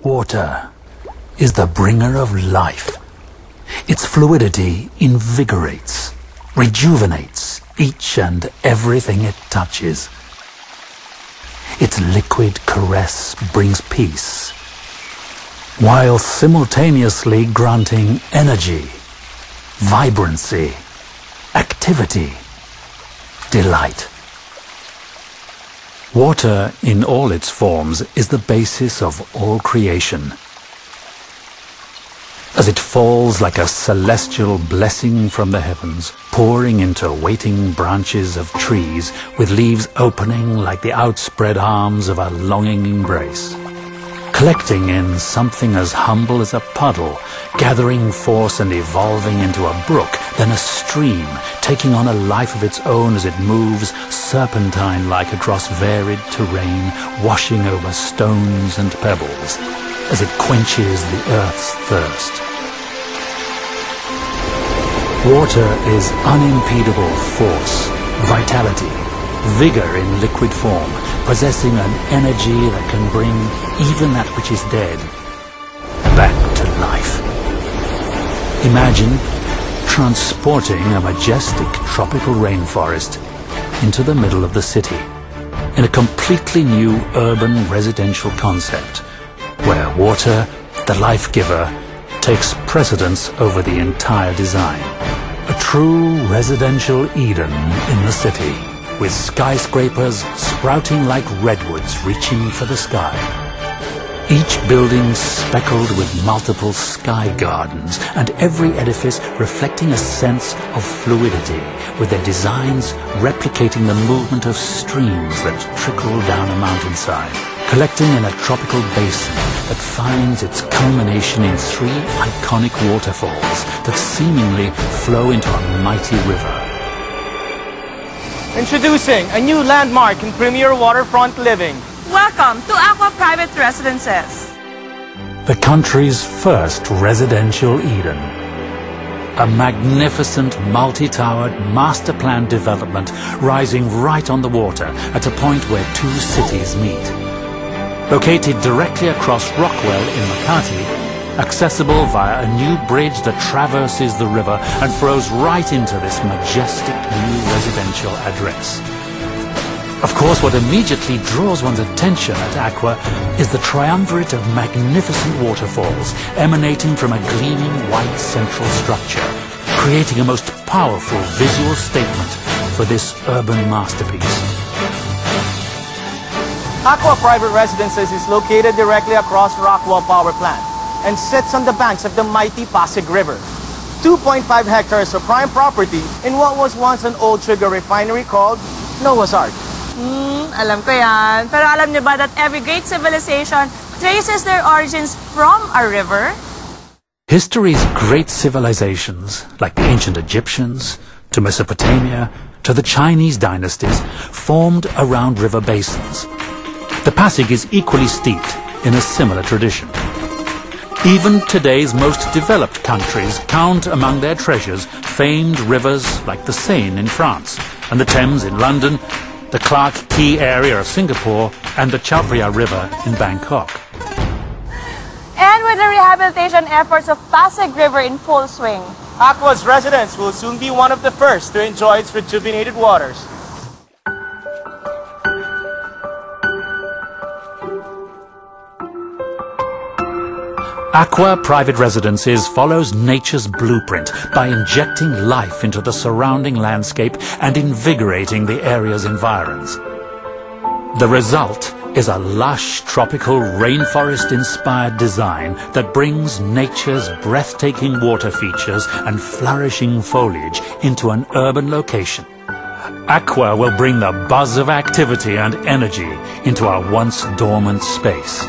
Water is the bringer of life. Its fluidity invigorates, rejuvenates each and everything it touches. Its liquid caress brings peace, while simultaneously granting energy, vibrancy, activity, delight. Water in all its forms is the basis of all creation. As it falls like a celestial blessing from the heavens, pouring into waiting branches of trees with leaves opening like the outspread arms of a longing embrace, collecting in something as humble as a puddle, gathering force and evolving into a brook, then a stream, taking on a life of its own as it moves serpentine-like across varied terrain, washing over stones and pebbles, as it quenches the earth's thirst. Water is unimpedable force, vitality, vigor in liquid form, possessing an energy that can bring even that which is dead back to life. Imagine transporting a majestic tropical rainforest into the middle of the city in a completely new urban residential concept where water, the life giver, takes precedence over the entire design. A true residential Eden in the city, with skyscrapers sprouting like redwoods reaching for the sky. Each building speckled with multiple sky gardens, and every edifice reflecting a sense of fluidity, with their designs replicating the movement of streams that trickle down a mountainside, collecting in a tropical basin that finds its culmination in 3 iconic waterfalls that seemingly flow into a mighty river. Introducing a new landmark in premier waterfront living. Welcome to Acqua Private Residences. The country's first residential Eden. A magnificent multi-towered master plan development rising right on the water at a point where 2 cities meet. Located directly across Rockwell in Makati, accessible via a new bridge that traverses the river and flows right into this majestic new residential address. Of course, what immediately draws one's attention at Acqua is the triumvirate of magnificent waterfalls emanating from a gleaming white central structure, creating a most powerful visual statement for this urban masterpiece. Acqua Private Residences is located directly across Rockwell Power Plant and sits on the banks of the mighty Pasig River. 2.5 hectares of prime property in what was once an old sugar refinery called Noah's Ark. Alam ko yan. Pero alam niyo ba that every great civilization traces their origins from a river? History's great civilizations, like the ancient Egyptians, to Mesopotamia, to the Chinese dynasties, formed around river basins. The Pasig is equally steeped in a similar tradition. Even today's most developed countries count among their treasures famed rivers like the Seine in France, and the Thames in London, the Clark Quay area of Singapore, and the Chao Phraya River in Bangkok. And with the rehabilitation efforts of Pasig River in full swing, Acqua's residents will soon be one of the first to enjoy its rejuvenated waters. Acqua Private Residences follows nature's blueprint by injecting life into the surrounding landscape and invigorating the area's environs. The result is a lush, tropical, rainforest-inspired design that brings nature's breathtaking water features and flourishing foliage into an urban location. Acqua will bring the buzz of activity and energy into our once dormant space.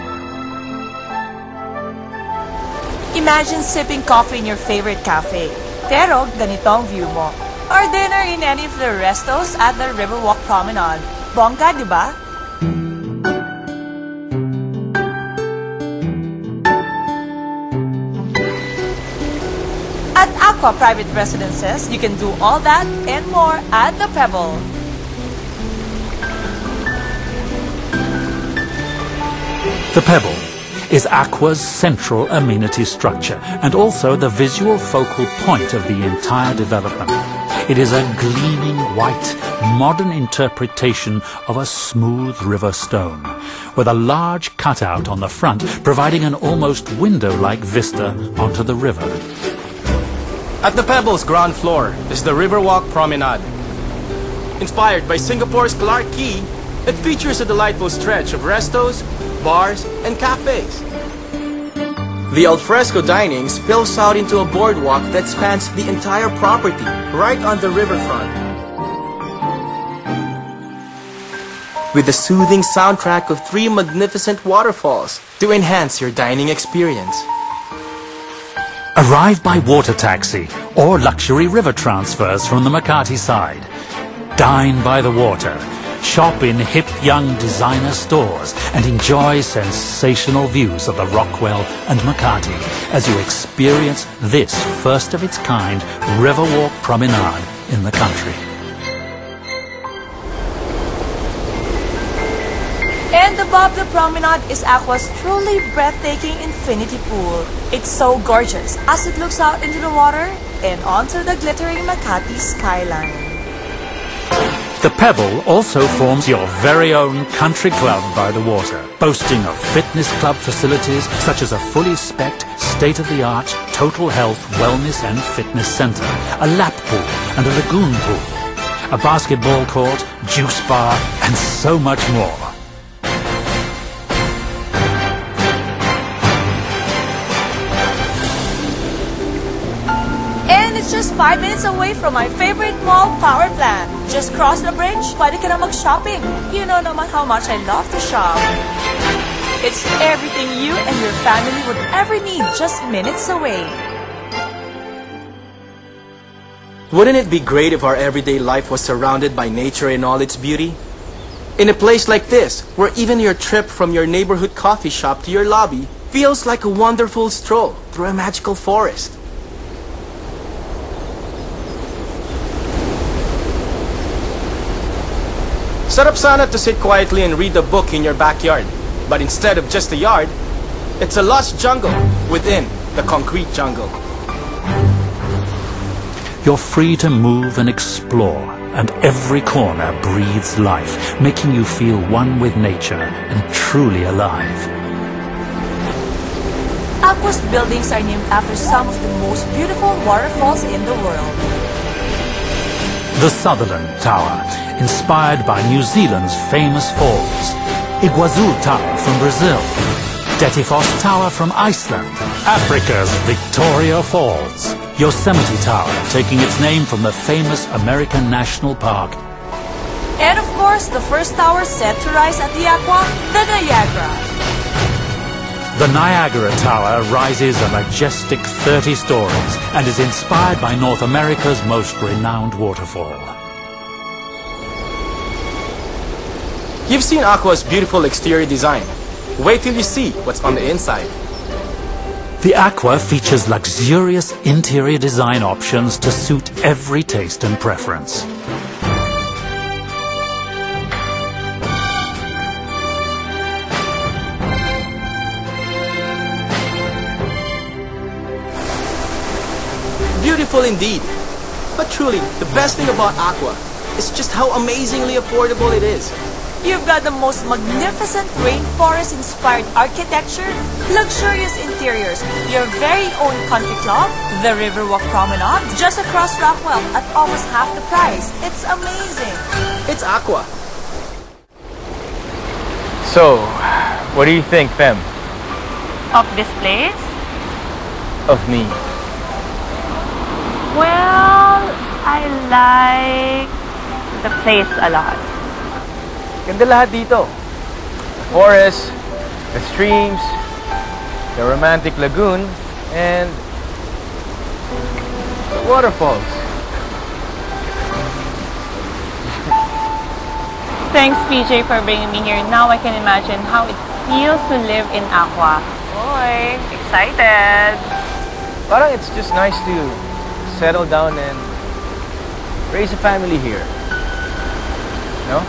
imagine sipping coffee in your favorite cafe. Pero ganito ang view mo. Or dinner in any of the restos at the Riverwalk Promenade. Bongga, di ba? At Acqua Private Residences, you can do all that and more at the Pebble. The Pebble is Acqua's central amenity structure and also the visual focal point of the entire development. It is a gleaming white, modern interpretation of a smooth river stone, with a large cutout on the front providing an almost window-like vista onto the river. At the Pebbles ground floor is the Riverwalk Promenade. Inspired by Singapore's Clarke Quay, it features a delightful stretch of restos, bars, and cafes. The alfresco dining spills out into a boardwalk that spans the entire property, right on the riverfront. With a soothing soundtrack of 3 magnificent waterfalls to enhance your dining experience. Arrive by water taxi or luxury river transfers from the Makati side. Dine by the water. Shop in hip young designer stores and enjoy sensational views of the Rockwell and Makati as you experience this first of its kind Riverwalk promenade in the country. And above the promenade is Acqua's truly breathtaking infinity pool. It's so gorgeous as it looks out into the water and onto the glittering Makati skyline. The Pebble also forms your very own country club by the water, boasting of fitness club facilities such as a fully spec'd, state-of-the-art, total health, wellness and fitness center, a lap pool and a lagoon pool, a basketball court, juice bar and so much more. Just 5 minutes away from my favorite mall, power plant. Just cross the bridge, pwede ka na mag-shopping. You know naman how much I love to shop. It's everything you and your family would ever need, just minutes away. Wouldn't it be great if our everyday life was surrounded by nature in all its beauty? In a place like this, where even your trip from your neighborhood coffee shop to your lobby feels like a wonderful stroll through a magical forest. Sarap sana to sit quietly and read a book in your backyard. But instead of just a yard, it's a lost jungle within the concrete jungle. You're free to move and explore, and every corner breathes life, making you feel one with nature and truly alive. Acqua's buildings are named after some of the most beautiful waterfalls in the world. The Sutherland Tower, inspired by New Zealand's famous falls. Iguazu Tower from Brazil. Dettifoss Tower from Iceland. Africa's Victoria Falls. Yosemite Tower, taking its name from the famous American National Park. And of course, the first tower set to rise at the Acqua, the Niagara. The Niagara Tower rises a majestic 30 stories and is inspired by North America's most renowned waterfall. You've seen Acqua's beautiful exterior design. Wait till you see what's on the inside. The Acqua features luxurious interior design options to suit every taste and preference. Beautiful indeed. But truly, the best thing about Acqua is just how amazingly affordable it is. You've got the most magnificent rainforest-inspired architecture, luxurious interiors, your very own country club, the Riverwalk Promenade, just across Rockwell at almost half the price. It's amazing. It's Acqua. So, what do you think, Fem? Of this place? Of me? Well, I like the place a lot. Ganda lahat dito. The forest, the streams, the romantic lagoon, and the waterfalls. Thanks, PJ, for bringing me here. Now I can imagine how it feels to live in Acqua. Boy, excited! Parang it's just nice to settle down and raise a family here. No?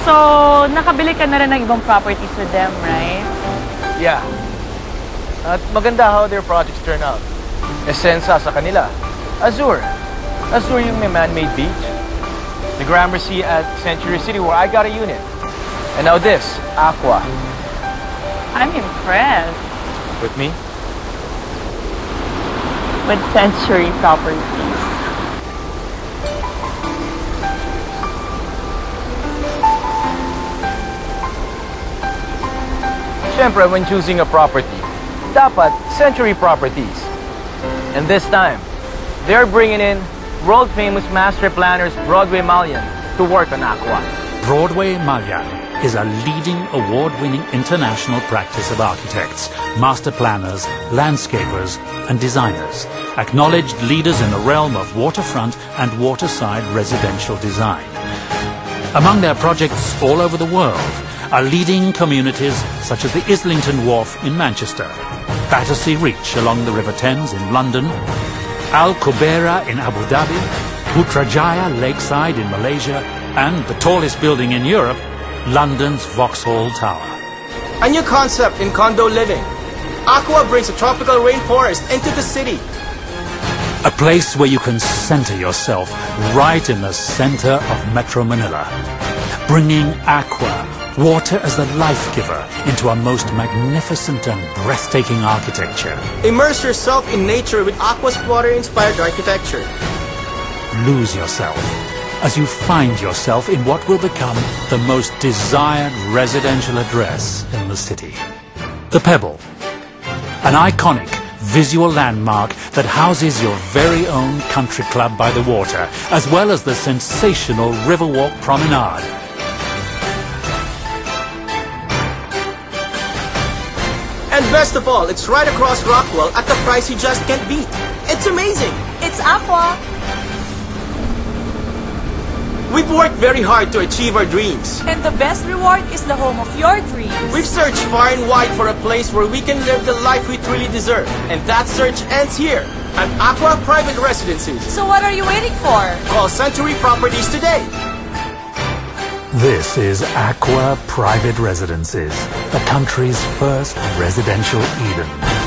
So, nakabili ka na rin ng ibang properties with them, right? Yeah. At maganda how their projects turn out. Esensa sa kanila. Azure. Azure yung may man-made beach. The Gramercy at Century City where I got a unit. And now this, Acqua. I'm impressed With me? with Century Properties. Siyempre, when choosing a property, dapat Century Properties. And this time, they're bringing in world-famous master planners Broadway Malian to work on Acqua. Broadway Malian is a leading award-winning international practice of architects, master planners, landscapers, and designers, acknowledged leaders in the realm of waterfront and waterside residential design. Among their projects all over the world are leading communities such as the Islington Wharf in Manchester, Battersea Reach along the River Thames in London, Al Qubaira in Abu Dhabi, Putrajaya Lakeside in Malaysia, and the tallest building in Europe, London's Vauxhall Tower. A new concept in condo living. Acqua brings a tropical rainforest into the city. A place where you can center yourself right in the center of Metro Manila, bringing Acqua, water as the life giver, into a most magnificent and breathtaking architecture. Immerse yourself in nature with Acqua's water-inspired architecture. Lose yourself as you find yourself in what will become the most desired residential address in the city. The Pebble, an iconic visual landmark that houses your very own country club by the water, as well as the sensational Riverwalk Promenade. And best of all, it's right across Rockwell at the price you just can't beat. It's amazing! It's Acqua. We've worked very hard to achieve our dreams. And the best reward is the home of your dreams. We've searched far and wide for a place where we can live the life we truly deserve. And that search ends here, at Acqua Private Residences. So what are you waiting for? Call Century Properties today. This is Acqua Private Residences, the country's first residential Eden.